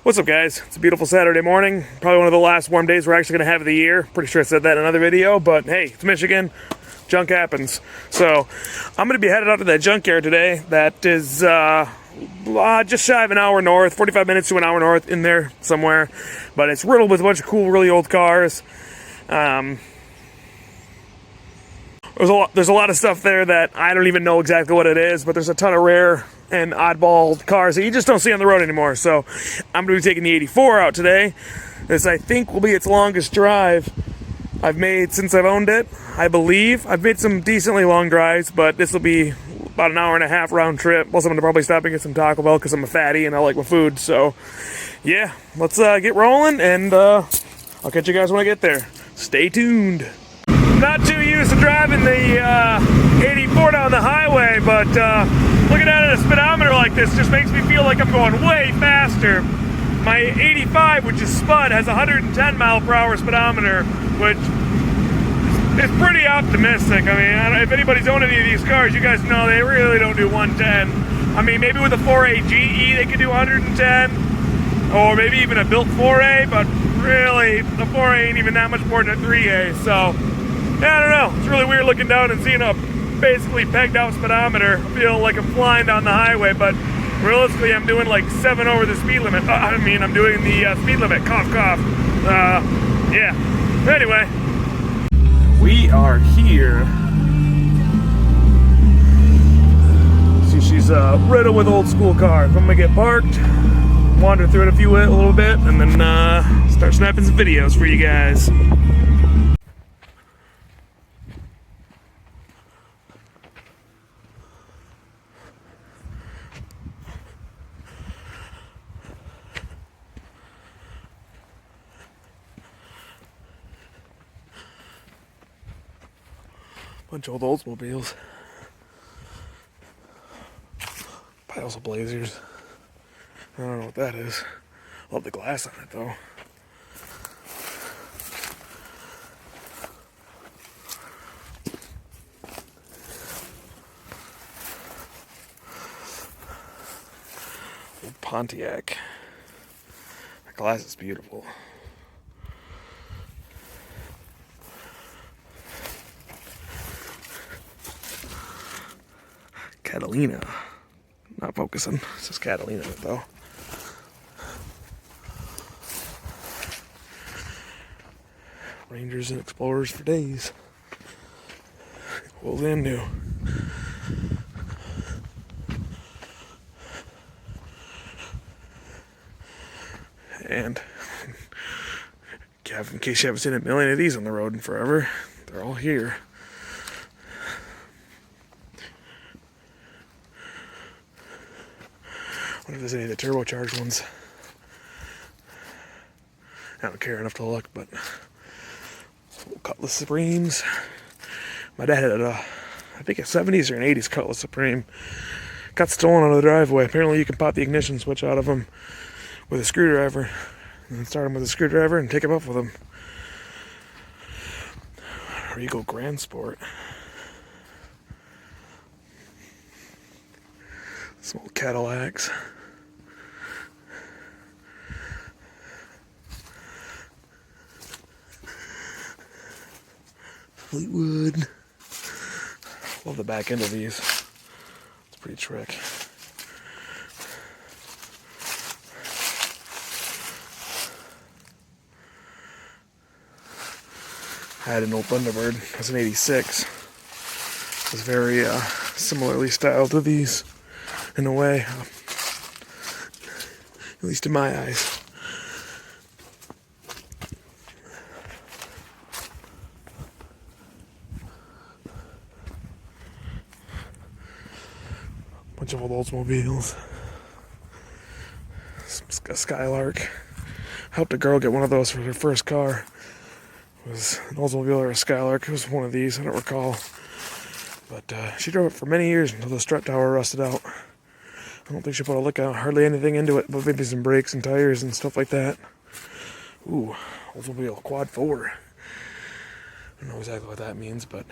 What's up, guys? It's a beautiful Saturday morning. Probably one of the last warm days we're actually going to have of the year. Pretty sure I said that in another video, but hey, it's Michigan. Junk happens. So I'm going to be headed out to that junkyard today. That is just shy of an hour north, 45 minutes to an hour north in there somewhere. But it's riddled with a bunch of cool, really old cars. There's a lot of stuff there that I don't even know exactly what it is, but there's a ton of rare and oddball cars that you just don't see on the road anymore. So I'm going to be taking the 84 out today. This, I think, will be its longest drive I've made since I've owned it, I believe. I've made some decently long drives, but this will be about an hour and a half round trip. Plus, I'm going to probably stop and get some Taco Bell because I'm a fatty and I like my food. So, yeah, let's get rolling, and I'll catch you guys when I get there. Stay tuned. Not too used to driving the 84 down the highway, but looking at it at a speedometer like this just makes me feel like I'm going way faster. My 85, which is spud, has 110 mile per hour speedometer, which is pretty optimistic. I mean, if anybody's owned any of these cars, you guys know they really don't do 110. I mean, maybe with a 4A GE they could do 110, or maybe even a built 4A, but really, the 4A ain't even that much more than a 3A, so yeah, I don't know. It's really weird looking down and seeing a basically pegged out speedometer. I feel like I'm flying down the highway, but realistically I'm doing like 7 over the speed limit. I'm doing the speed limit. Cough, cough. Yeah. Anyway, we are here. See, she's riddled with old school cars. I'm gonna get parked, wander through it a little bit, and then start snapping some videos for you guys. Bunch of old Oldsmobiles. Piles of Blazers. I don't know what that is. Love the glass on it though. Old Pontiac. That glass is beautiful. Catalina. Not focusing. It's just Catalina though. Rangers and Explorers for days. Old and new. And in case you haven't seen a million of these on the road in forever, they're all here. I wonder if there's any of the turbocharged ones. I don't care enough to look, but Cutlass Supremes. My dad had I think a 70s or an 80s Cutlass Supreme. Got stolen out of the driveway. Apparently you can pop the ignition switch out of them with a screwdriver. And then start them with a screwdriver and take them up with them. Or you go Grand Sport. Some old Cadillacs. Fleetwood. Love the back end of these. It's pretty trick. I had an old Thunderbird. It was an 86. It was very similarly styled to these in a way. At least in my eyes. Bunch of old Oldsmobiles. A Skylark. I helped a girl get one of those for her first car. It was an Oldsmobile or a Skylark. It was one of these, I don't recall. But she drove it for many years until the strut tower rusted out. I don't think she put a lick out, hardly anything into it, but maybe some brakes and tires and stuff like that. Ooh, Oldsmobile Quad 4. I don't know exactly what that means, but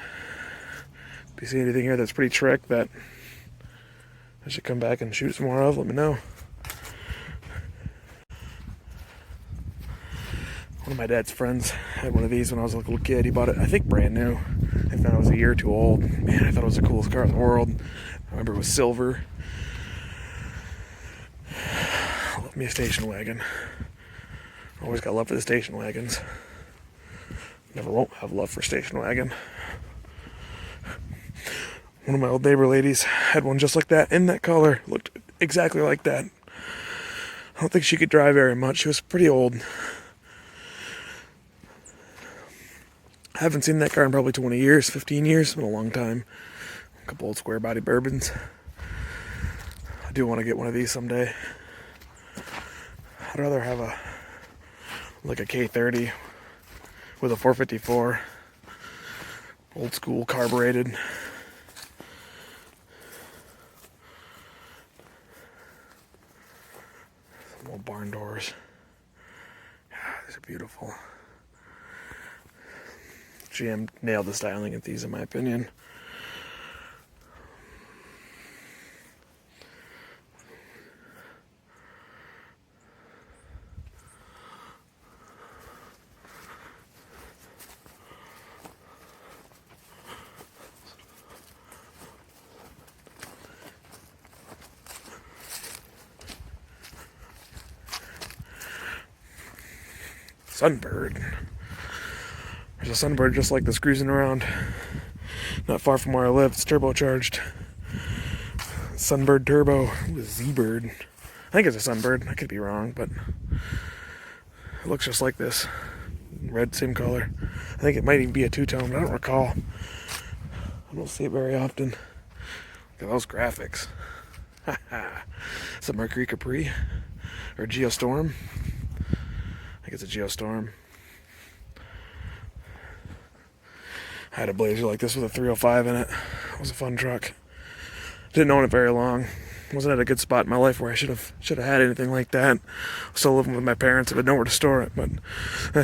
if you see anything here that's pretty trick that I should come back and shoot some more of, let me know. One of my dad's friends had one of these when I was a little kid. He bought it, I think, brand new. I thought it was a year or two old. Man, I thought it was the coolest car in the world. I remember it was silver. Love me a station wagon. Always got love for the station wagons. Never won't have love for station wagon. One of my old neighbor ladies had one just like that, in that color. Looked exactly like that. I don't think she could drive very much. She was pretty old. I haven't seen that car in probably 20 years, 15 years. It's been a long time. A couple old square body bourbons. I do want to get one of these someday. I'd rather have a K30 with a 454. Old school carbureted. Some old barn doors. These are beautiful. GM nailed the styling of these, in my opinion. Sunbird. There's a Sunbird just like this cruising around not far from where I live. It's turbocharged. Sunbird Turbo. Z-Bird. I think it's a Sunbird. I could be wrong, but it looks just like this. Red, same color. I think it might even be a two-tone, but I don't recall. I don't see it very often. Look at those graphics. It's a Mercury Capri or Geostorm. I think it's a Geostorm. I had a Blazer like this with a 305 in it. It was a fun truck. Didn't own it very long. Wasn't at a good spot in my life where I should have had anything like that. Still living with my parents, I had nowhere to store it, but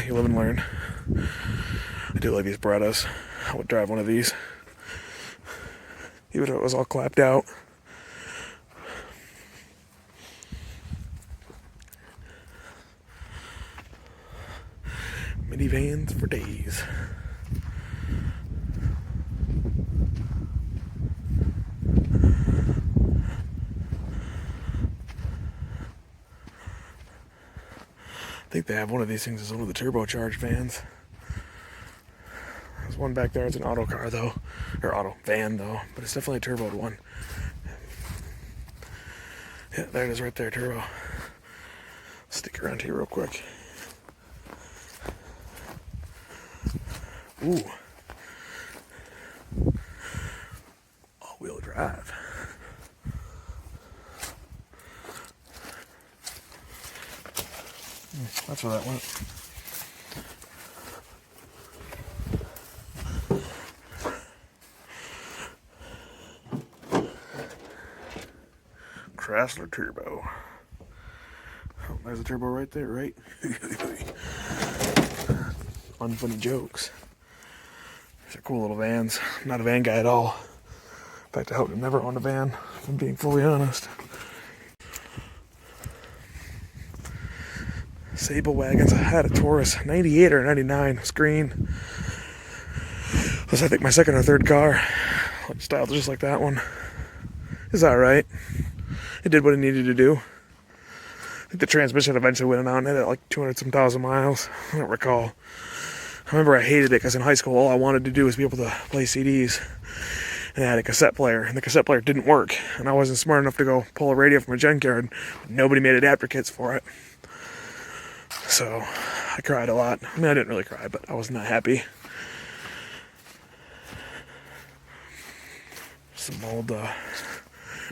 you live and learn. I do like these Berettas. I would drive one of these, even if it was all clapped out. Minivans for days. I think they have one of these things as one of the turbocharged vans. There's one back there. It's an auto car though, or auto van though, but it's definitely a turboed one. Yeah, there it is right there, turbo. Stick around here real quick. Ooh. All-wheel drive. That's where that went. Chrysler Turbo. Oh, there's a turbo right there, right? Unfunny jokes. These are cool little vans. I'm not a van guy at all. In fact, I hope to never own a van, if I'm being fully honest. Sable wagons. I had a Taurus, 98 or 99. It was green. It was, I think, my second or third car. Styled just like that one. It's alright. It did what it needed to do. I think the transmission eventually went out and it had like 200-some thousand miles. I don't recall. I remember I hated it because in high school all I wanted to do was be able to play CDs. And I had a cassette player, and the cassette player didn't work. And I wasn't smart enough to go pull a radio from a junkyard. Nobody made adapter kits for it. So I cried a lot. I mean, I didn't really cry, but I was not happy. Some old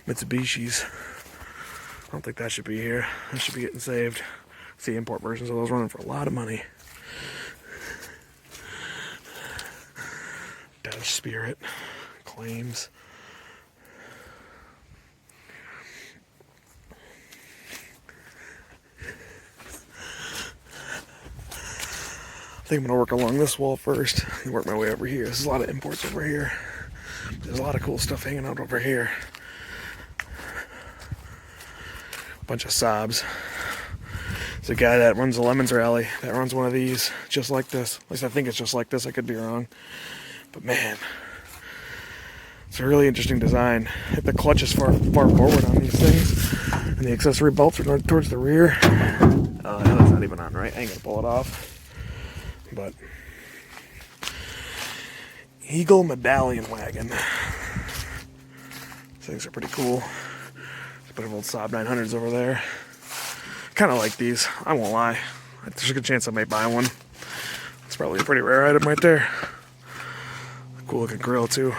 Mitsubishis. I don't think that should be here. That should be getting saved. See import versions of those running for a lot of money. Dodge Spirit. Claims. I think I'm going to work along this wall first and work my way over here. There's a lot of imports over here. There's a lot of cool stuff hanging out over here. A bunch of Saabs. There's a guy that runs the Lemons Rally that runs one of these just like this. At least I think it's just like this. I could be wrong. But man, it's a really interesting design. The clutch is far forward on these things. And the accessory belts are towards the rear. Oh, that's not even on right. I ain't gonna pull it off. But Eagle Medallion Wagon. These things are pretty cool. There's a bit of old Saab 900s over there. Kind of like these, I won't lie. There's a good chance I might buy one. It's probably a pretty rare item right there. Cool looking grill too.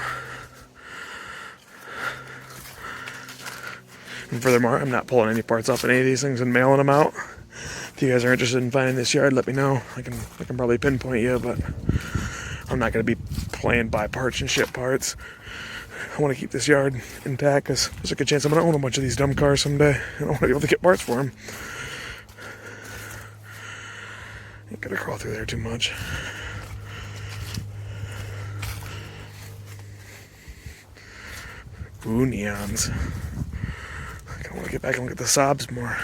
And furthermore, I'm not pulling any parts off any of these things and mailing them out. If you guys are interested in finding this yard, let me know. I can probably pinpoint you, but I'm not going to be playing buy parts and ship parts. I want to keep this yard intact because there's a good chance I'm going to own a bunch of these dumb cars someday. I don't want to be able to get parts for them. Ain't gonna crawl through there too much. Ooh, neons. I kind of want to get back and look at the Saabs more.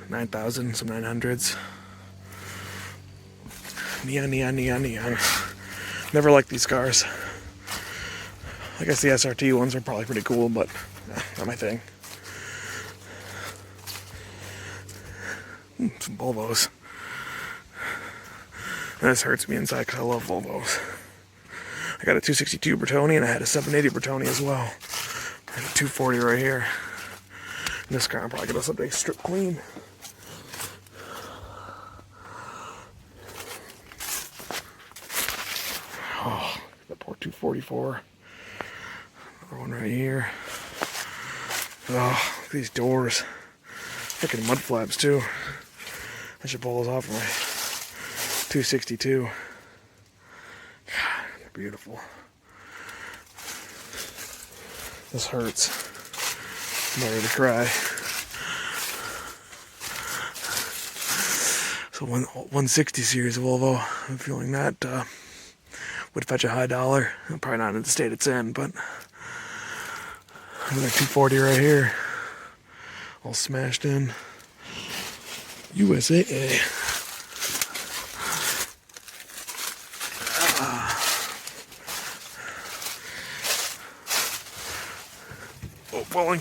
9,000, some 900s. Neon, neon, neon, neon. Never liked these cars. I guess the SRT ones are probably pretty cool, but not my thing. Some Volvos. This hurts me inside because I love Volvos. I got a 262 Bertoni and I had a 780 Bertoni as well. I have a 240 right here. And this car I'm probably gonna someday strip clean. Oh, the poor 244. Another one right here. Oh, look at these doors. Freaking mud flaps too. I should pull those off my 262. God, they're beautiful. This hurts. I'm not ready to cry. So 160 series Volvo. I'm feeling that would fetch a high dollar. Probably not in the state it's in, but another 240 right here. All smashed in. USAA. Oh, falling.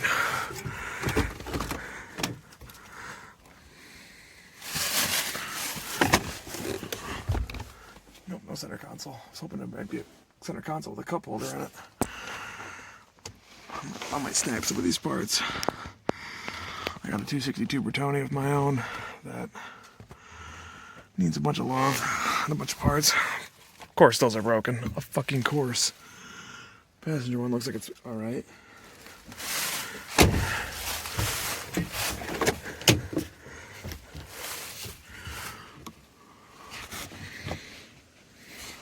Nope, no center console. I was hoping there might be a center console with a cup holder in it. I might snap some of these parts. I got a 262 Bertoni of my own that needs a bunch of love and a bunch of parts. Of course, those are broken. A fucking course. Passenger one looks like it's alright.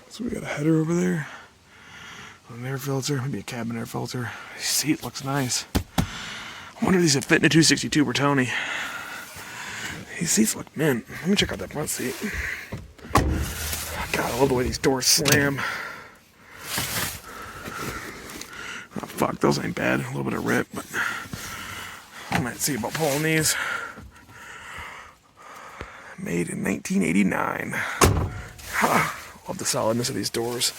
So we got a header over there. An air filter, maybe a cabin air filter. The seat looks nice. I wonder if these would fit in a 262 Bertoni. These seats look mint. Let me check out that front seat. God, I love the way these doors slam. Oh, fuck, those ain't bad. A little bit of rip, but I might see about pulling these. Made in 1989. Ha! Love the solidness of these doors.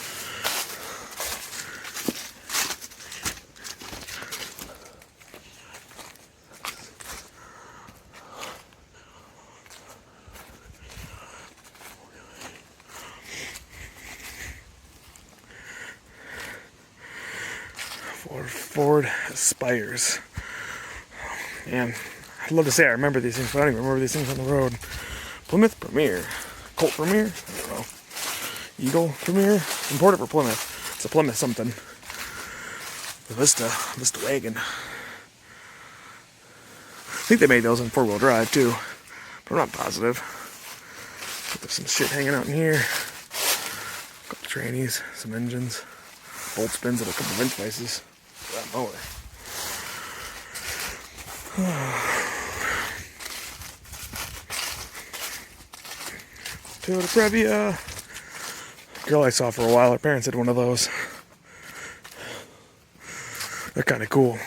Ford Aspires. Man, I'd love to say I remember these things, but I don't even remember these things on the road. Plymouth Premier. Colt Premier? I don't know. Eagle Premier? Imported for Plymouth. It's a Plymouth something. The Vista wagon. I think they made those in 4-wheel drive too, but I'm not positive. There's some shit hanging out in here. A couple trannies, some engines, bolt spins at a couple wrench places. That mower. Toyota Previa. Girl I saw for a while, her parents had one of those. They're kind of cool.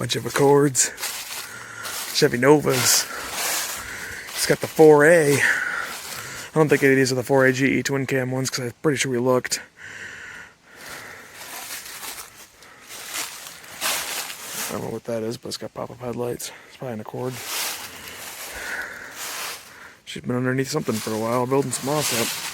Bunch of Accords. Chevy Novas. It's got the 4A. I don't think any of these are the 4A GE twin cam ones because I'm pretty sure we looked. I don't know what that is, but it's got pop-up headlights. It's probably an Accord. She's been underneath something for a while, building some moss up.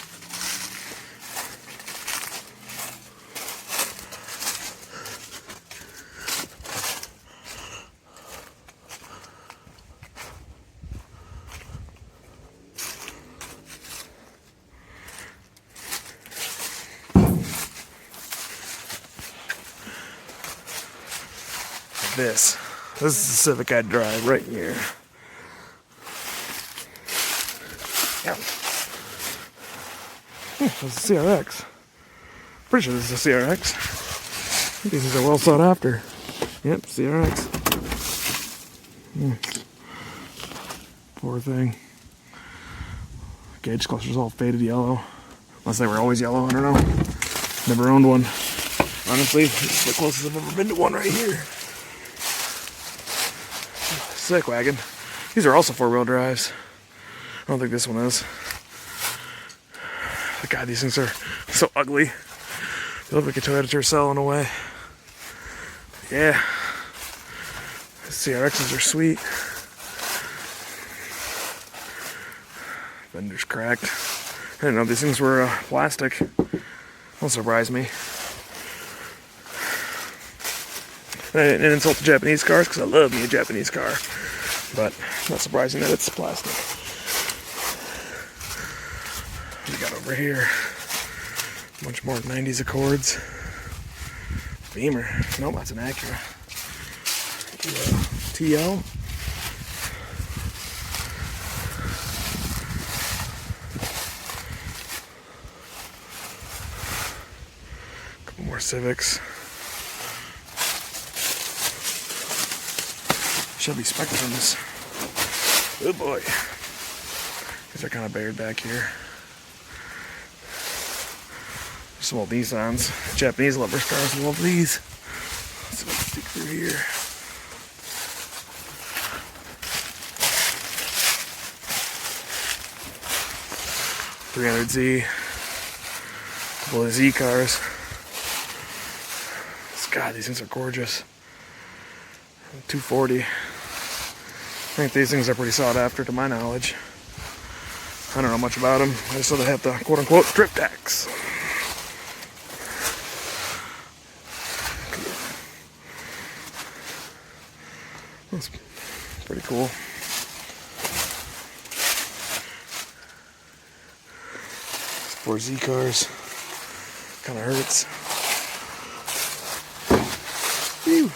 This is the Civic I'd drive right here. Yeah. That's a CRX. Pretty sure this is a CRX. I think these are well sought after. Yep, CRX. Poor thing. Gauge cluster's all faded yellow. Unless they were always yellow, I don't know. Never owned one. Honestly, it's the closest I've ever been to one right here. Sick wagon. These are also 4-wheel drives. I don't think this one is. God, these things are so ugly. They look like a Toyota Tercel in a way. Yeah. The CRXs are sweet. Fender's cracked. I didn't know these things were plastic. Don't surprise me. I didn't insult the Japanese cars because I love me a Japanese car. But not surprising that it's plastic. What we got over here? A bunch more 90s Accords. Beamer. Nope, that's an Acura. TL. Couple more Civics. Chevy Spectrums. Oh boy. These are kind of bared back here. Some old Nissans. Japanese lovers cars love these. Let's see if I can peek through here. .300Z. Couple of Z cars. God, these things are gorgeous. 240. I think these things are pretty sought after to my knowledge. I don't know much about them. I just know they have the quote-unquote strip tax. That's pretty cool. Four Z cars. Kind of hurts. Whew.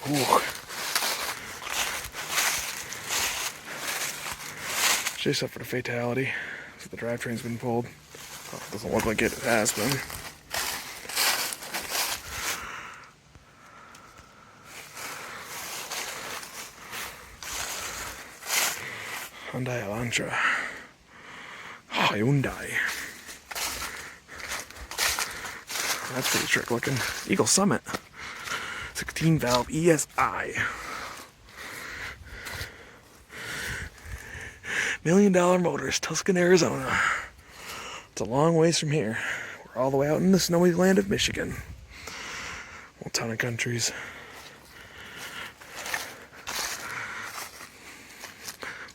Ooh. Just up for the fatality. So the drivetrain's been pulled. Oh, doesn't look like it has been. Hyundai Elantra. Hyundai. That's pretty trick looking. Eagle Summit. 16 valve ESI. $1 Million Motors, Tucson, Arizona. It's a long ways from here. We're all the way out in the snowy land of Michigan. Old Town and Countries.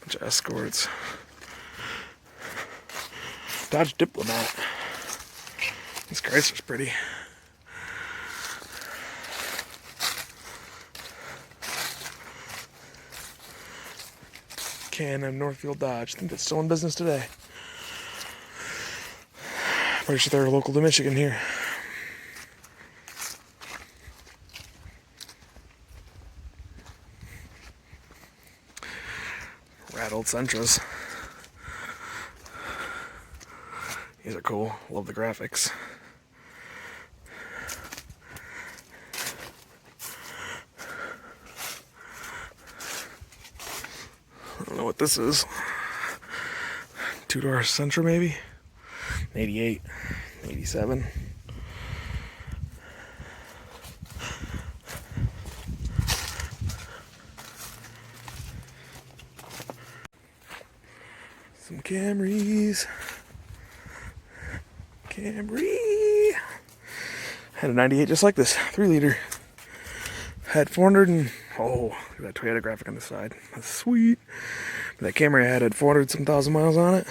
Bunch of Escorts. Dodge Diplomat. This Chrysler's pretty. Can-Am Northfield Dodge. I think that's still in business today. Pretty sure they're local to Michigan here. Rattled Sentras. These are cool. Love the graphics. I don't know what this is. Two-door Sentra maybe? 88, 87. Camrys. Camry. Had a 98 just like this, 3 liter. Had 400 and, oh, look at that Toyota graphic on the side. That's sweet. But that Camry I had 400 some thousand miles on it.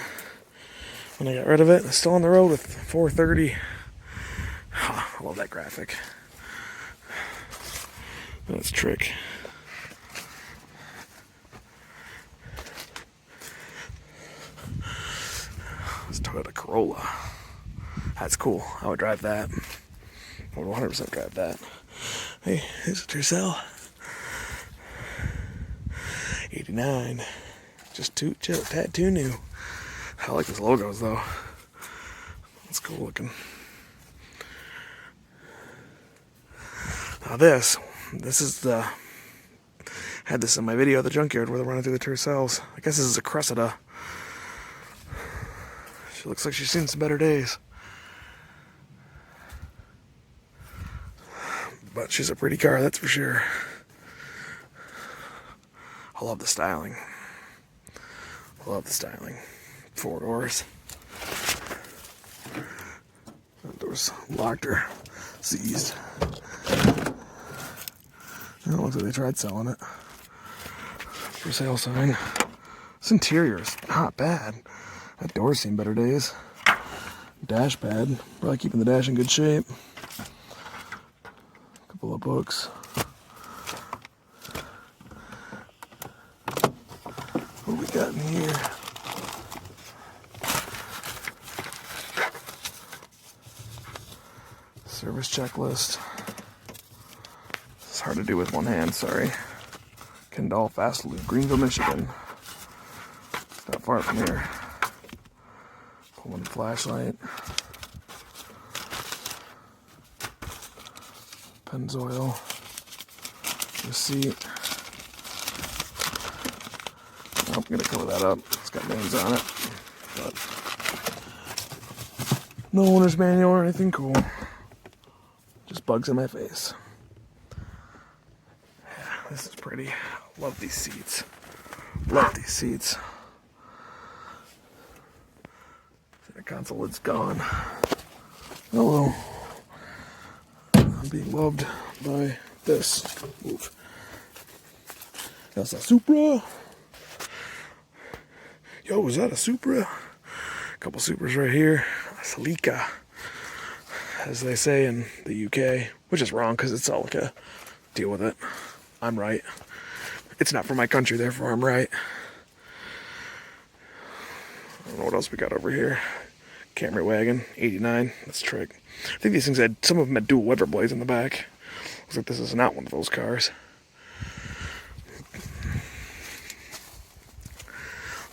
When I got rid of it, it's still on the road with 430. Oh, I love that graphic. That's trick. It's Toyota Corolla. That's cool. I would drive that. I would 100% drive that. Hey, here's a Tercel. 89. Just tad too new. I like those logos though. That's cool looking. Now this is the, had this in my video of the junkyard where they're running through the Tercels. I guess this is a Cressida. She looks like she's seen some better days. But she's a pretty car, that's for sure. I love the styling. I love the styling. 4 doors. Doors locked or seized. It looks like they tried selling it. For sale sign. This interior is not bad. That door's seen better days. Dash pad. Probably keeping the dash in good shape. Couple of books. What we got in here? Service checklist. It's hard to do with one hand, sorry. Kendall Fast Loop, Greenville, Michigan. It's not far from here. Pullman flashlight. Pennzoil. Receipt. I'm gonna cover that up. It's got names on it. But no owner's manual or anything cool. Just bugs in my face. Yeah, this is pretty. Love these seats. Love these seats. The console lid's gone. Hello. I'm being loved by this. Move. That's a Supra. Yo, is that a Supra? A couple Supras right here. A Celica, as they say in the UK, which is wrong because it's all like a deal with it. I'm right. It's not for my country, therefore I'm right. I don't know what else we got over here. Camry wagon, 89. That's trick. I think these things had, some of them had dual Weber blades in the back. Looks like this is not one of those cars.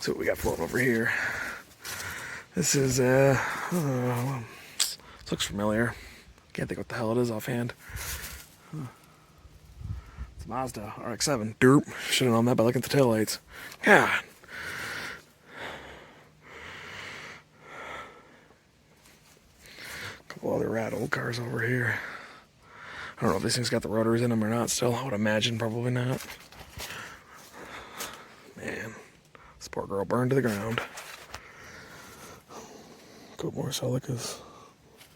See what we got floating over here. This is, this looks familiar. Can't think what the hell it is offhand. It's a Mazda RX-7. Derp. Should have known that by looking at the taillights. God. Couple other rad old cars over here. I don't know if these things got the rotors in them or not still. I would imagine probably not. Man. This poor girl burned to the ground. Couple more Celicas.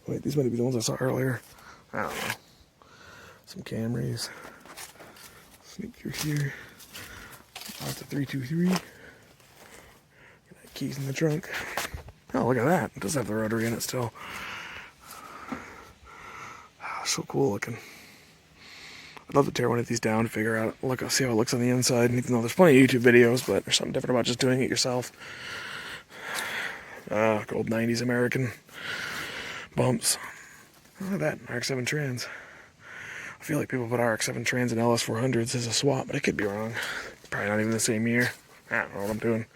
Wait, these might be the ones I saw earlier. I don't know. Some Camrys. Sneak through here. Out to 323. Got keys in the trunk. Oh, look at that. It does have the rotary in it still. So cool looking. I'd love to tear one of these down to figure out, look, I'll see how it looks on the inside. Even though there's plenty of YouTube videos, but there's something different about just doing it yourself. Old 90s American bumps. Look at that, RX-7 Trans. I feel like people put RX-7 Trans and LS400s as a swap, but I could be wrong. Probably not even the same year. I don't know what I'm doing.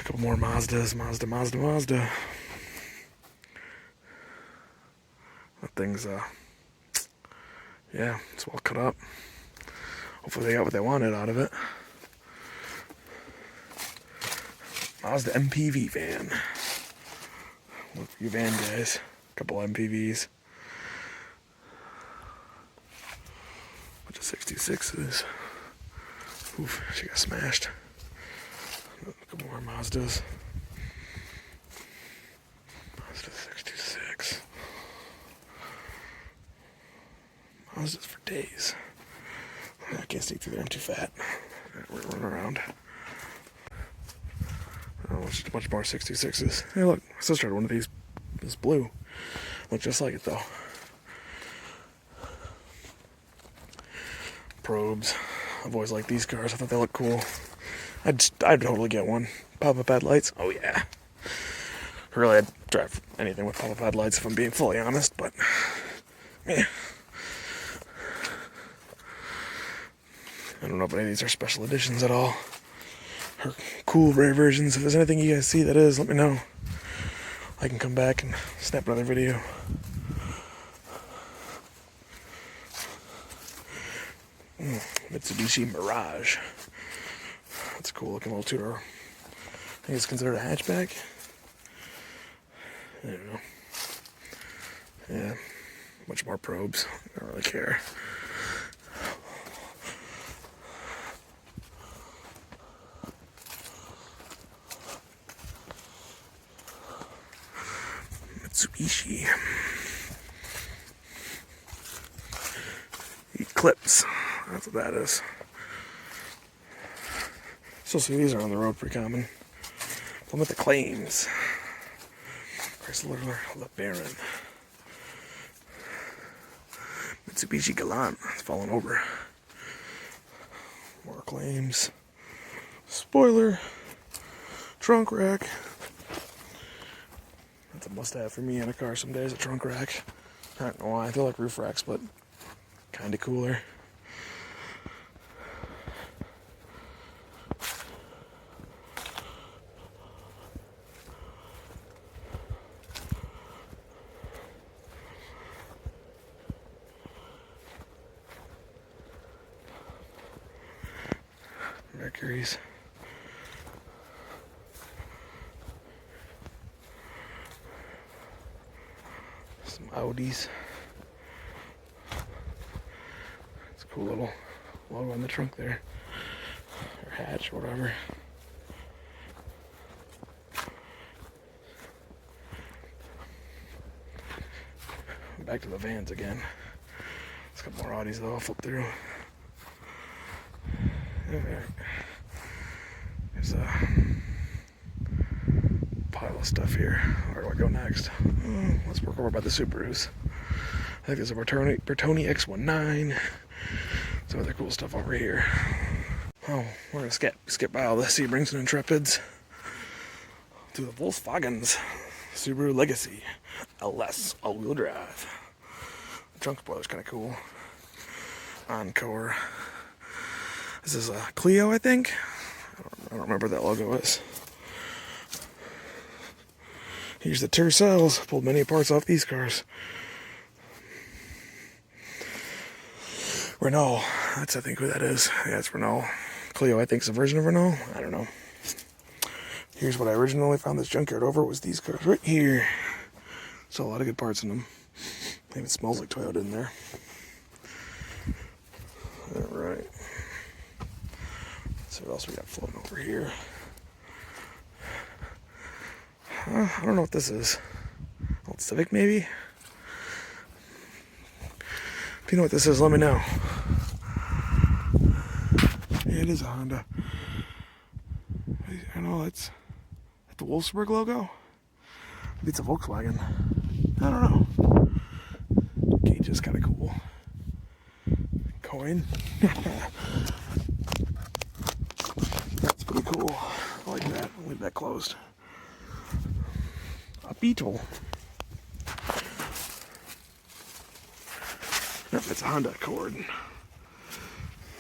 A couple more Mazdas. Mazda. That thing's, yeah, it's well cut up. Hopefully they got what they wanted out of it. Mazda MPV van. Look for you van guys. A couple MPVs. Bunch of 66s. Oof, she got smashed. couple more Mazdas. Mazda 626. Mazdas for days. I can't sneak through there, I'm too fat. We're running around. Oh, just a bunch more 626s. Hey look, I still started one of these. It's blue. Look just like it though. Probes. I've always liked these cars. I thought they look cool. I'd totally get one. Pop-up headlights. Oh yeah. Really, I'd drive anything with pop-up headlights if I'm being fully honest, but yeah. I don't know if any of these are special editions at all. Or cool rare versions. If there's anything you guys see that is, let me know. I can come back and snap another video. Mitsubishi Mirage. That's a cool looking little two-door. I think it's considered a hatchback. I don't know. Yeah, much more probes. I don't really care. Mitsubishi. Eclipse. That's what that is. Still see these are on the road pretty common. Plymouth the Claims. Chrysler LeBaron. Mitsubishi Galant. It's falling over. More Claims. Spoiler. Trunk rack. That's a must-have for me in a car some days, a trunk rack. I don't know why. I feel like roof racks, but kind of cooler. Mercury's. Some Audis. It's a cool little logo on the trunk there. Or hatch, or whatever. Back to the vans again. It's got more Audis though, I'll flip through. Alright. There's a pile of stuff here. Where do I go next? Let's work over by the Subarus. I think there's a Bertoni X19. Some other cool stuff over here. Oh, we're gonna skip by all the Sebrings and Intrepids to the Volkswagens. Subaru Legacy LS all-wheel drive. The trunk spoiler's kind of cool. Encore. This is a Clio, I think. I don't remember what that logo is. Here's the Tercels. Pulled many parts off these cars. Renault. That's, I think, who that is. Yeah, it's Renault. Clio, I think, is a version of Renault. I don't know. Here's what I originally found this junkyard over. Was these cars right here. Saw a lot of good parts in them. It even smells like Toyota in there. Alright. So what else we got floating over here? I don't know what this is. Old Civic, maybe? If you know what this is, let me know. Yeah, it is a Honda. I know it's the Wolfsburg logo. Maybe it's a Volkswagen. I don't know. Gauge is kind of cool. Coin. That's pretty cool. I like that. I'll leave that closed. A Beetle. Nope, it's a Honda Accord.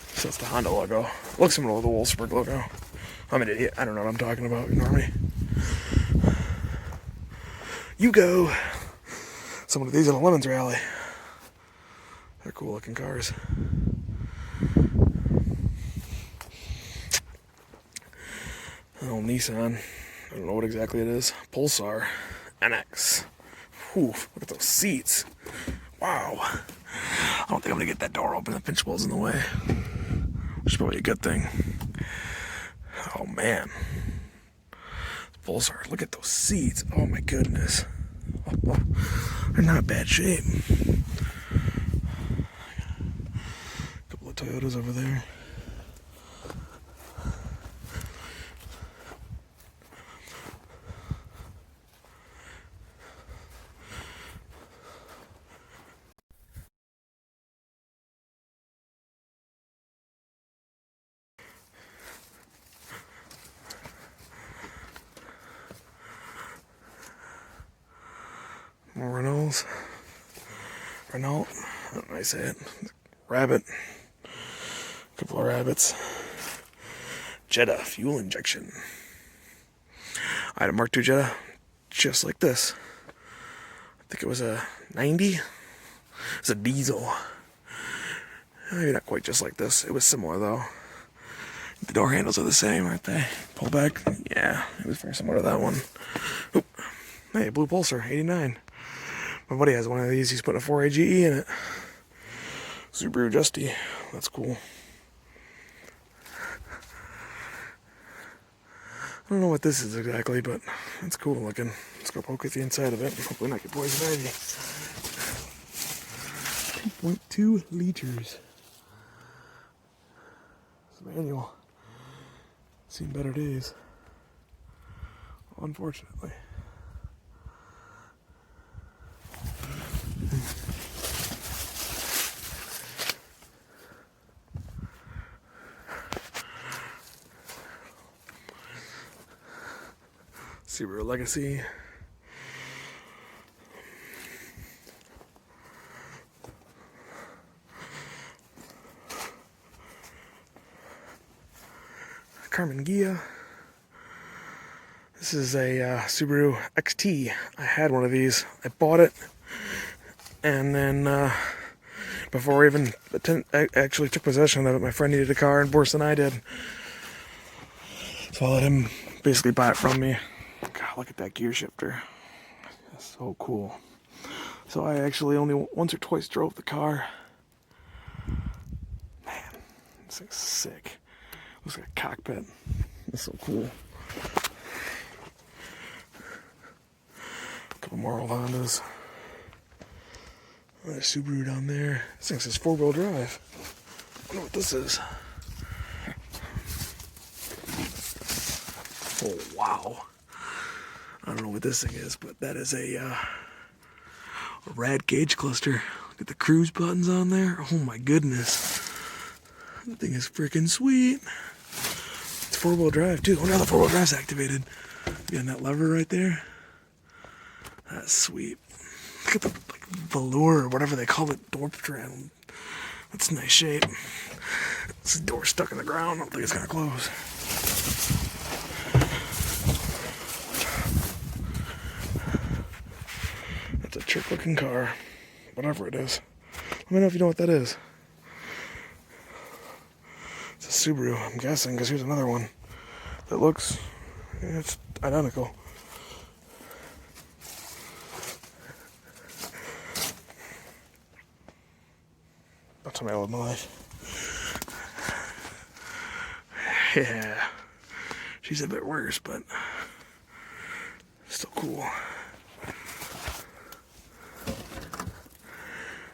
So it's the Honda logo. Looks similar to the Wolfsburg logo. I'm an idiot. I don't know what I'm talking about. Ignore me. You go. Some of these at a Lemons rally. They're cool looking cars. An old Nissan. I don't know what exactly it is. Pulsar NX. Whew, look at those seats. Wow. I don't think I'm gonna get that door open. The pinch well's in the way. Which is probably a good thing. Oh man. Volsar, look at those seats. Oh my goodness. Oh, they're not bad shape. A couple of Toyotas over there. More Renault, I don't know how I say it. Rabbit, a couple of rabbits. Jetta fuel injection. I had a Mark II Jetta just like this. I think it was a 90. It's a diesel. Maybe not quite just like this. It was similar though. The door handles are the same, aren't they? Pull back. Yeah, it was very similar to that one. Oop. Hey, blue Pulsar, 89. My buddy has one of these. He's putting a 4AGE in it. Subaru Justy. That's cool. I don't know what this is exactly, but it's cool looking. Let's go poke at the inside of it. Hopefully not get poison ivy. 2.2 liters. It's a manual. Seen better days. Unfortunately. Subaru Legacy. Carmen Ghia. This is a Subaru XT. I had one of these. I bought it, and then before I even actually took possession of it, my friend needed a car and worse than I did. So I let him basically buy it from me. God, look at that gear shifter. That's so cool. So I actually only once or twice drove the car. Man, this thing's sick. Looks like a cockpit. That's so cool. A couple more old Hondas. Another Subaru down there. This thing says 4-wheel drive. I wonder what this is. Oh, wow. I don't know what this thing is, but that is a rad gauge cluster. Look at the cruise buttons on there. Oh my goodness. That thing is freaking sweet. It's 4-wheel drive too. Oh, now the 4-wheel drive's activated. Getting that lever right there. That's sweet. Look at the velour or whatever they call it, door trim. That's nice shape. This door's stuck in the ground. I don't think it's gonna close. That's a trick looking car. Whatever it is. Let me know if you know what that is. It's a Subaru, I'm guessing, because here's another one that looks, it's identical. That's how I live my life. Yeah. She's a bit worse, but still cool.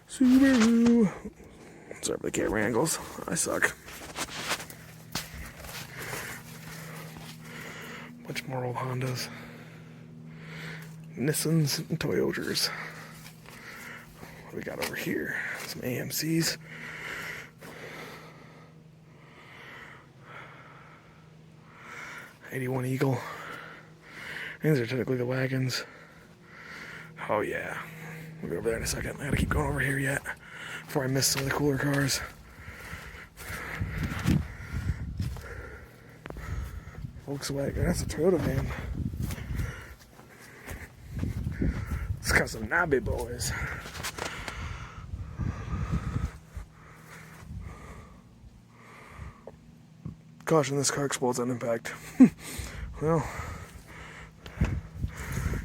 Subaru. Sorry for the camera angles. I suck. Bunch more old Hondas. Nissans and Toyotas. What do we got over here? Some AMCs. '81 Eagle. These are typically the wagons. Oh yeah. We'll go over there in a second. I gotta keep going over here yet before I miss some of the cooler cars. Volkswagen, that's a Toyota van. It's got some knobby boys. Caution, this car explodes on impact. Well,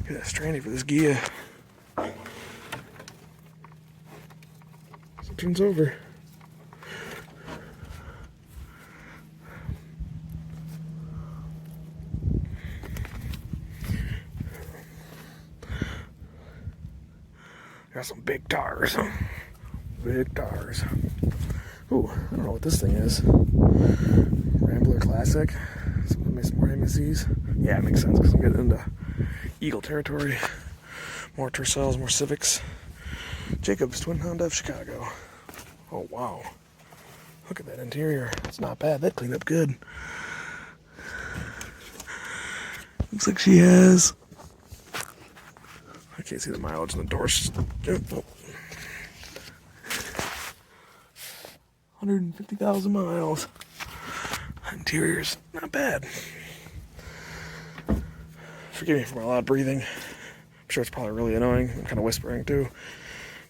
get that strandy for this Ghia. So it turns over. Got some big tires. Big tires. Ooh, I don't know what this thing is. Rambler Classic. Some more MSCs. Yeah, it makes sense because I'm getting into Eagle territory. More Tercels, more Civics. Jacobs Twin Honda of Chicago. Oh, wow. Look at that interior. It's not bad. That cleaned up good. Looks like she has... I can't see the mileage on the doors. Oh. 150,000 miles. Interior's not bad. Forgive me for my loud breathing. I'm sure it's probably really annoying. I'm kind of whispering too.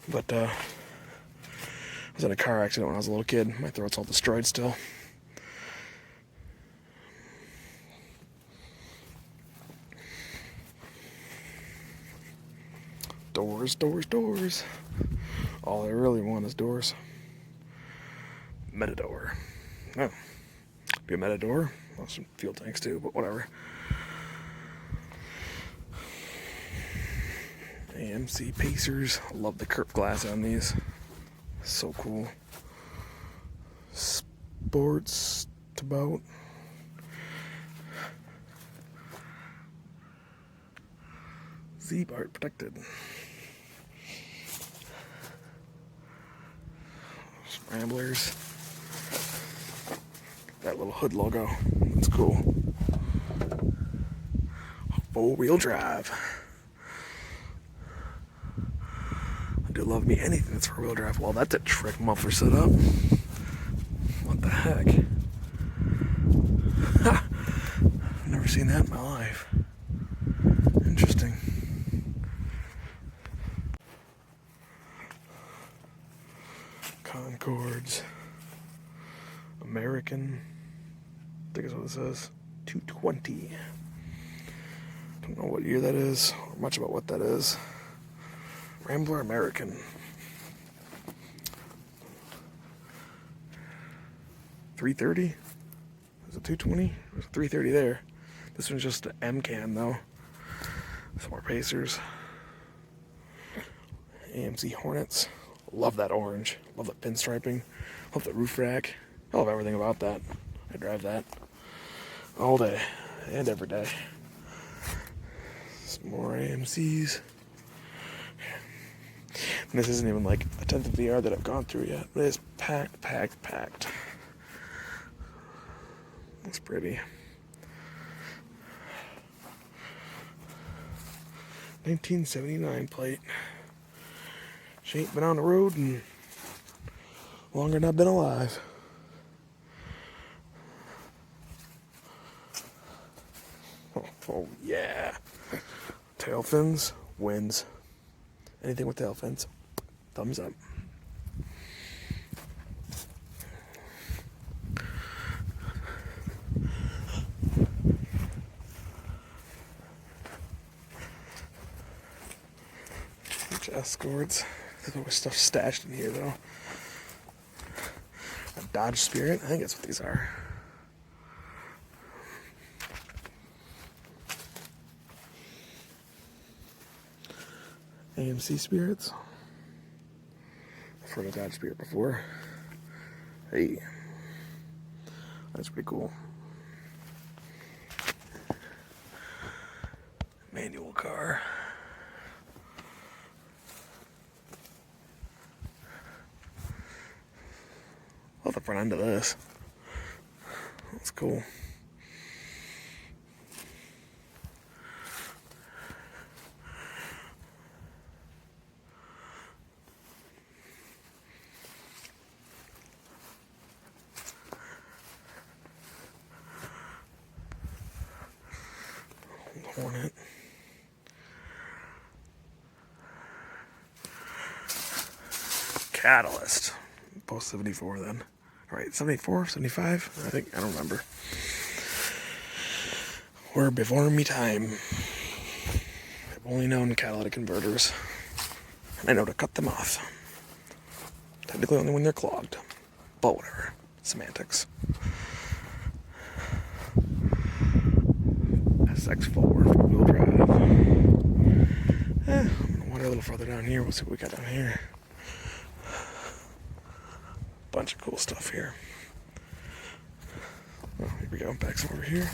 But I was in a car accident when I was a little kid. My throat's all destroyed still. Doors, doors, doors. All I really want is doors. Metador. Oh. Be a Metador. Well, some fuel tanks too, but whatever. AMC Pacers. I love the curved glass on these. So cool. Sports to boat. Z-Bart protected. Ramblers. That little hood logo. That's cool. 4-wheel drive. I do love me anything that's 4-wheel drive. Well, that's a trick muffler setup. What the heck? Ha! I've never seen that in my life. Interesting. Concords. American. I think that's what it says. 220. Don't know what year that is or much about what that is. Rambler American. 330? Is it 220? There's a 330 there. This one's just an M can though. Some more Pacers. AMC Hornets. Love that orange. Love the pinstriping. Love the roof rack. I love everything about that. I drive that all day and every day. Some more AMCs. And this isn't even like a tenth of the yard that I've gone through yet. But it's packed, packed, packed. Looks pretty. 1979 plate. She ain't been on the road and longer than I've been alive. Oh yeah. Tail fins wins. Anything with tail fins, thumbs up. Bunch of Escorts. There's always stuff stashed in here though. A Dodge Spirit. I think that's what these are. AMC Spirits. I've heard of Dodge Spirit before. Hey. That's pretty cool. Manual car. Love the front end of this. That's cool. Hornet. Catalyst. Post 74 then. Alright, 74, 75? I think, I don't remember. We're before me time. I've only known catalytic converters. And I know to cut them off. Technically only when they're clogged. But whatever. Semantics. SX4 4-wheel drive. I'm gonna wander a little farther down here. We'll see what we got down here. Bunch of cool stuff here. Oh, here we go. Back some over here.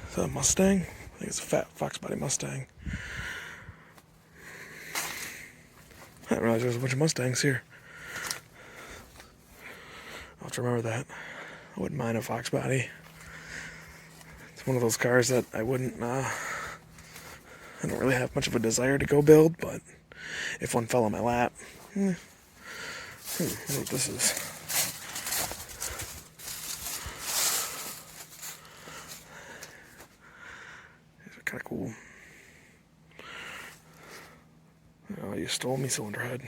Is that a Mustang? I think it's a fat fox body Mustang. I didn't realize there was a bunch of Mustangs here. I'll have to remember that. I wouldn't mind a fox body. It's one of those cars that I wouldn't, I don't really have much of a desire to go build, but if one fell on my lap, I wonder what this is. These are kind of cool. Oh, you stole me, cylinder head.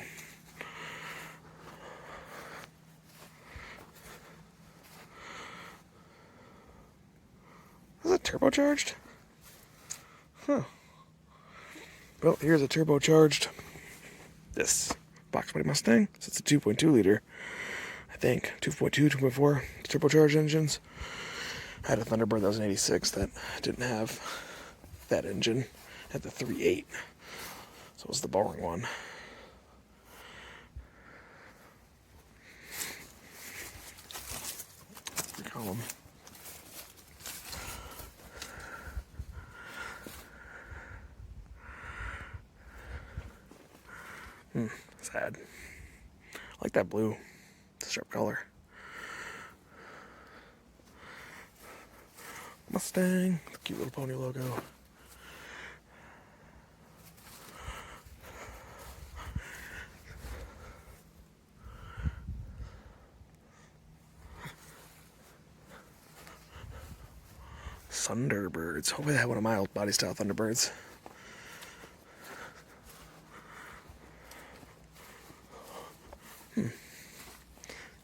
Is that turbocharged? Huh. Well, here's a turbocharged this box body Mustang. So it's a 2.2 liter, I think. 2.2, 2.4 turbocharged engines. I had a Thunderbird that was an 86 that didn't have that engine. It had the 3.8. So it was the boring one. We call them. Sad. I like that blue. It's a sharp color. Mustang. Cute little pony logo. Thunderbirds. Hopefully they have one of my old body style Thunderbirds.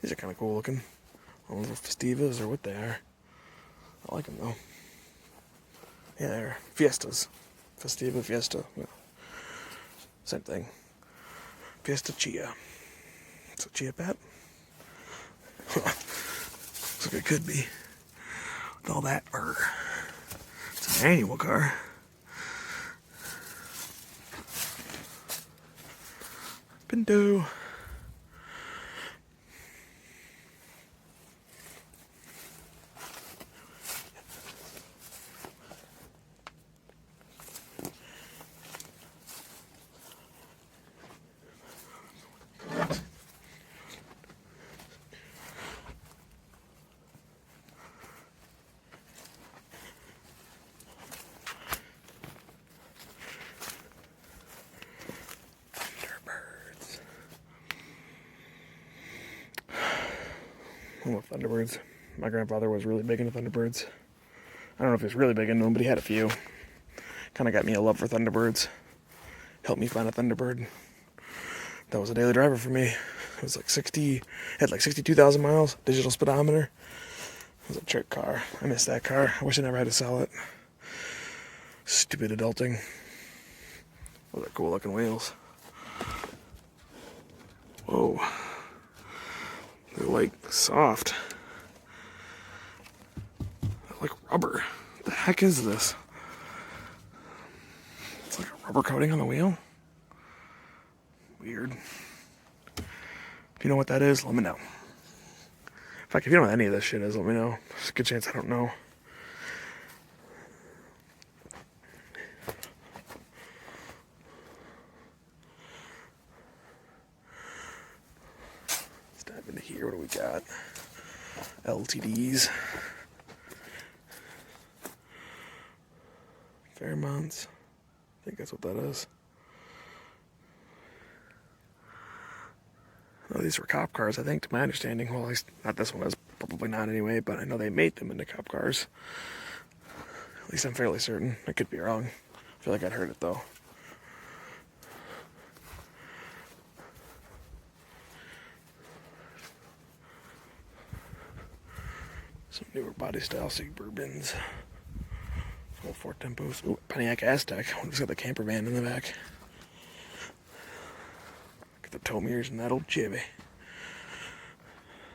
These are kind of cool looking. I don't know if Festivas or what they are. I like them though. Yeah, they're Fiestas. Festiva, Fiesta. Yeah. Same thing. Fiesta Chia. It's a Chia Pet. Looks like it could be. With all that fur. It's an annual car. Pinto. I love Thunderbirds. My grandfather was really big into Thunderbirds. I don't know if he was really big into them, but he had a few. Kind of got me a love for Thunderbirds. Helped me find a Thunderbird. That was a daily driver for me. It was like 60, had like 62,000 miles, digital speedometer. It was a trick car. I miss that car. I wish I never had to sell it. Stupid adulting. Those are cool looking wheels. Whoa. They're like soft. They're like rubber. What the heck is this? It's like a rubber coating on the wheel. Weird. If you know what that is, let me know. In fact, if you know what any of this shit is, let me know. There's a good chance I don't know. Let's dive into here. What do we got? LTDs. Fairmonts. I think that's what that is. Oh, these were cop cars, I think, to my understanding. Well, at least not this one is, probably not anyway, but I know they made them into cop cars. At least I'm fairly certain. I could be wrong. I feel like I'd heard it, though. Some newer body style Suburbans. Old Ford Tempos. Ooh, Pontiac Aztec. I wonder if it's got the camper van in the back. The tow mirrors in that old Chevy.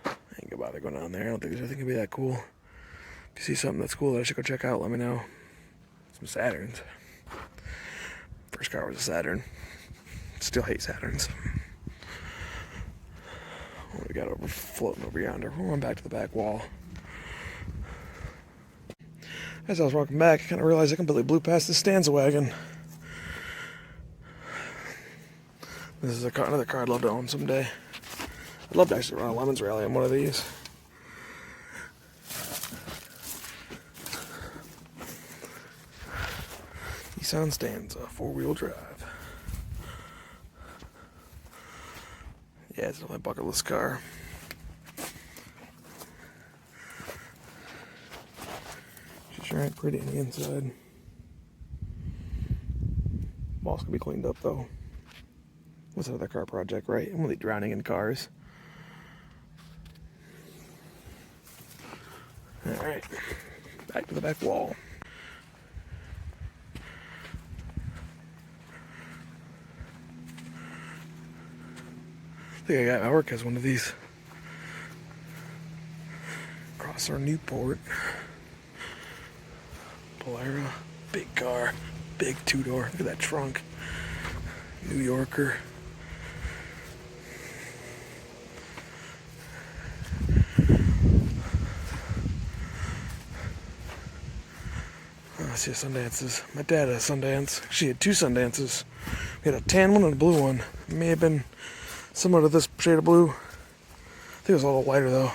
I ain't gonna bother going on there. I don't think there's anything gonna be that cool. If you see something that's cool that I should go check out, let me know. Some Saturns. First car was a Saturn. Still hate Saturns. What we got over floating over yonder? We're going back to the back wall. As I was walking back, I kind of realized I completely blew past the Stanza wagon. This is another car I'd love to own someday. I'd love to actually run a Lemons Rally on one of these. Nissan Stanza, 4-wheel drive. Yeah, it's my bucket list car. She sure ain't pretty on the inside. Walls can be cleaned up though. What's another car project, right? I'm only drowning in cars. Alright, back to the back wall. I think my work has one of these. Across our Newport. Polara, big car, big 2-door. Look at that trunk. New Yorker. Oh, I see Sundances. My dad had a Sundance. She had 2 Sundances. We had a tan one and a blue one. It may have been similar to this shade of blue. I think it was a little lighter though.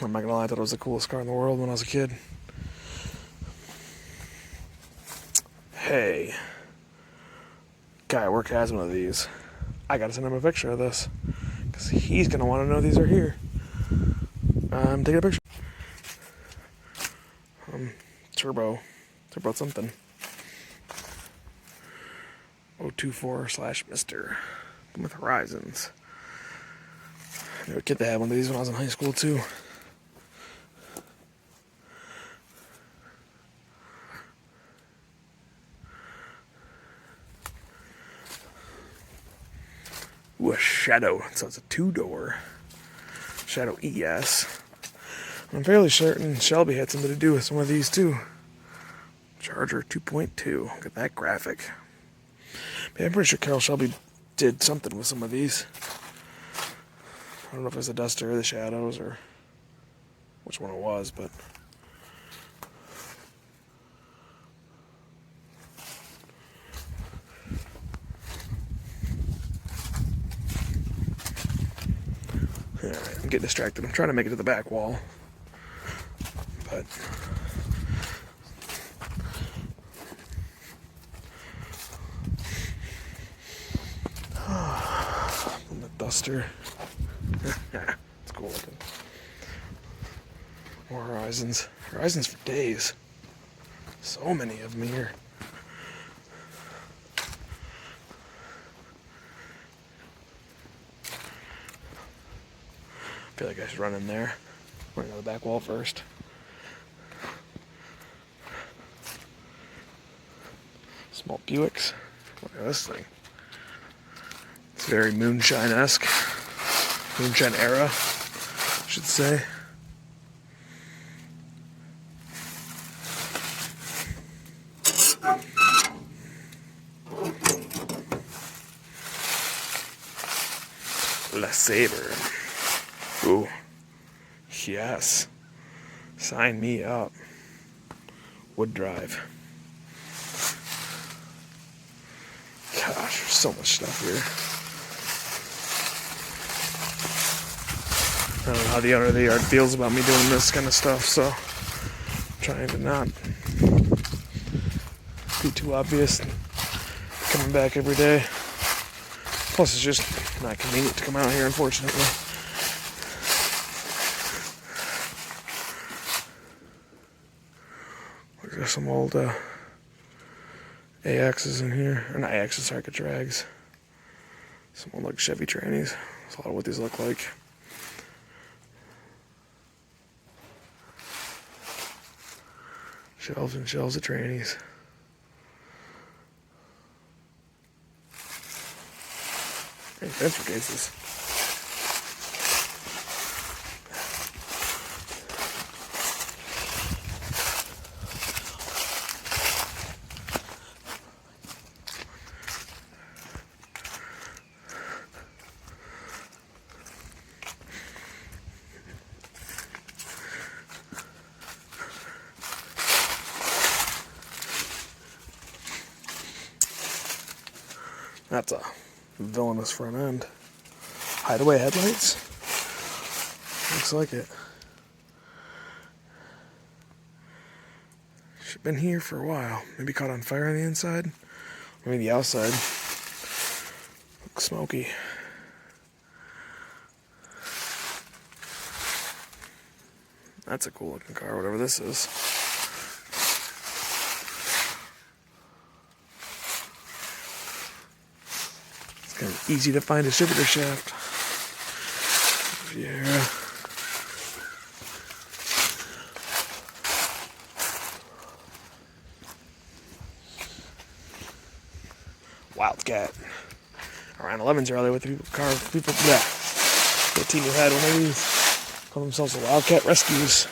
I'm not gonna lie, I thought it was the coolest car in the world when I was a kid. Hey, guy at work has one of these. I gotta send him a picture of this because he's gonna want to know these are here. I'm taking a picture. Turbo something. 024/Mr. with Horizons. I knew a kid that had one of these when I was in high school too. Ooh, a Shadow. So it's a 2-door. Shadow ES. I'm fairly certain Shelby had something to do with some of these too. Charger 2.2. Look at that graphic. I'm pretty sure Carroll Shelby did something with some of these. I don't know if it was the Duster or the Shadows or which one it was, but alright, I'm getting distracted. I'm trying to make it to the back wall, but Duster. It's cool looking. More Horizons. Horizons for days. So many of them here. I feel like I should run in there. Run to the back wall first. Small Buicks. Look at this thing. It's very moonshine-esque. Moonshine era, I should say. La Sabre. Ooh. Yes. Sign me up. Wood drive. Gosh, there's so much stuff here. I don't know how the owner of the yard feels about me doing this kind of stuff, so I'm trying to not be too obvious coming back every day. Plus, it's just not convenient to come out here, unfortunately. There's some old AXs in here. Or not AXs, sorry, drags. Some old like Chevy trannies. That's a lot of what these look like. Shelves and shelves of trannies. And fence cases. That's a villainous front end. Hideaway headlights? Looks like it. Should have been here for a while. Maybe caught on fire on the inside. Maybe the outside. Looks smoky. That's a cool looking car, whatever this is. It's kind of easy to find distributor shaft. Yeah. Wildcat. Around 11s earlier with people, yeah. The team who had one of these. Call themselves the Wildcat Rescues.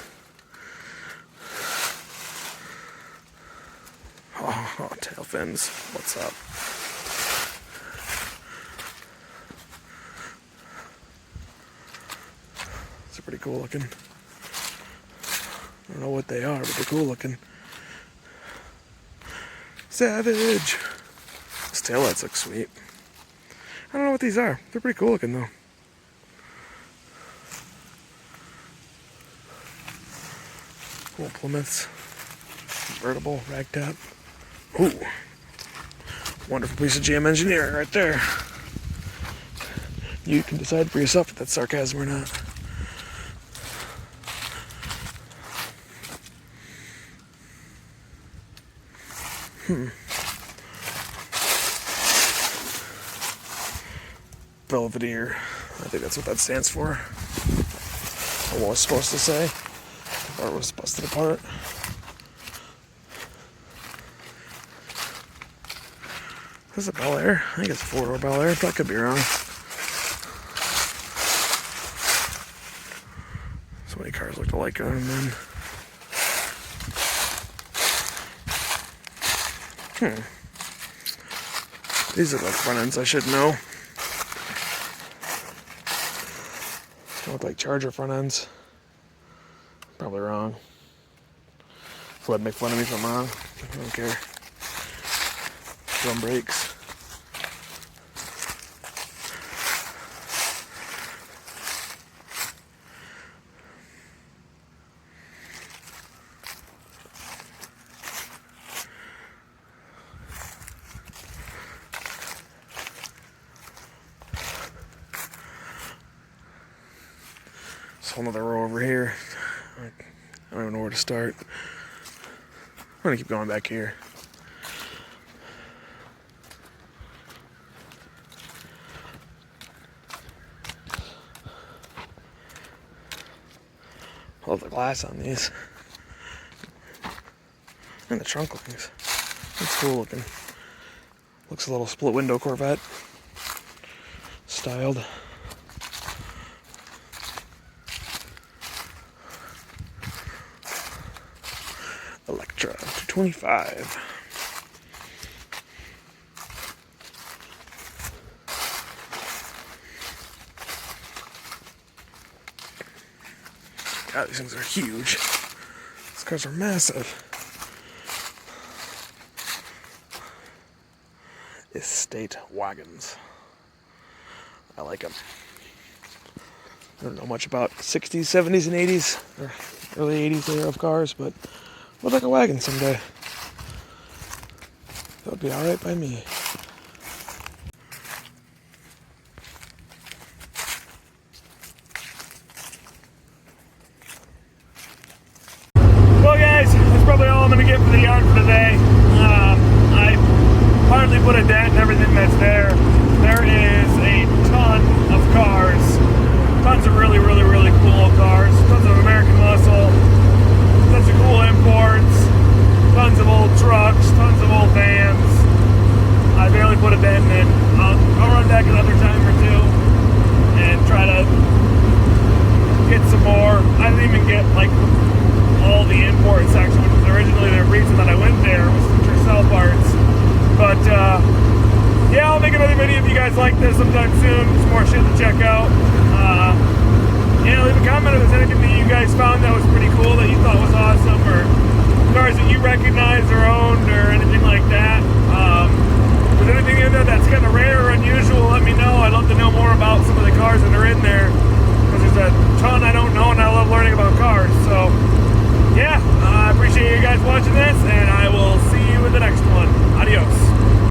Oh, tail fins. What's up? It's pretty cool looking. I don't know what they are, but they're cool looking. Savage. These taillights look sweet. I don't know what these are. They're pretty cool looking though. Cool Plymouths. Convertible, ragtop. Ooh. Wonderful piece of GM engineering right there. You can decide for yourself if that's sarcasm or not. Belvedere. I think that's what that stands for. Or what I was supposed to say. Or it was busted apart. This is a Bel Air. I think it's a 4-door Bel Air, but I could be wrong. So many cars looked alike on them then. These look like front ends I should know. They look like Charger front ends. Probably wrong. So I'd make fun of me if I'm wrong. I don't care. Drum brakes. There's a whole nother row over here. I don't even know where to start. I'm gonna keep going back here. I love the glass on these. And the trunk looks. It's cool looking. Looks a little split window Corvette styled. Electra 225. God, these things are huge. These cars are massive. Estate wagons. I like them. I don't know much about 60s, 70s, and 80s, or early 80s era of cars, but look like a wagon someday. That would be alright by me. Well guys, that's probably all I'm going to get for the yard for today. I hardly put a dent in everything that's there. There is a ton of cars. Tons of really, really, really cool cars. Tons of American muscle. Tons of cool imports. Tons of old trucks. Tons of old vans. I barely put a dent in. I'll run back another time or two and try to get some more. I didn't even get like all the import section, which was originally the reason that I went there, was to sell parts. But yeah, I'll make another video if you guys like this sometime soon. Some more shit to check out.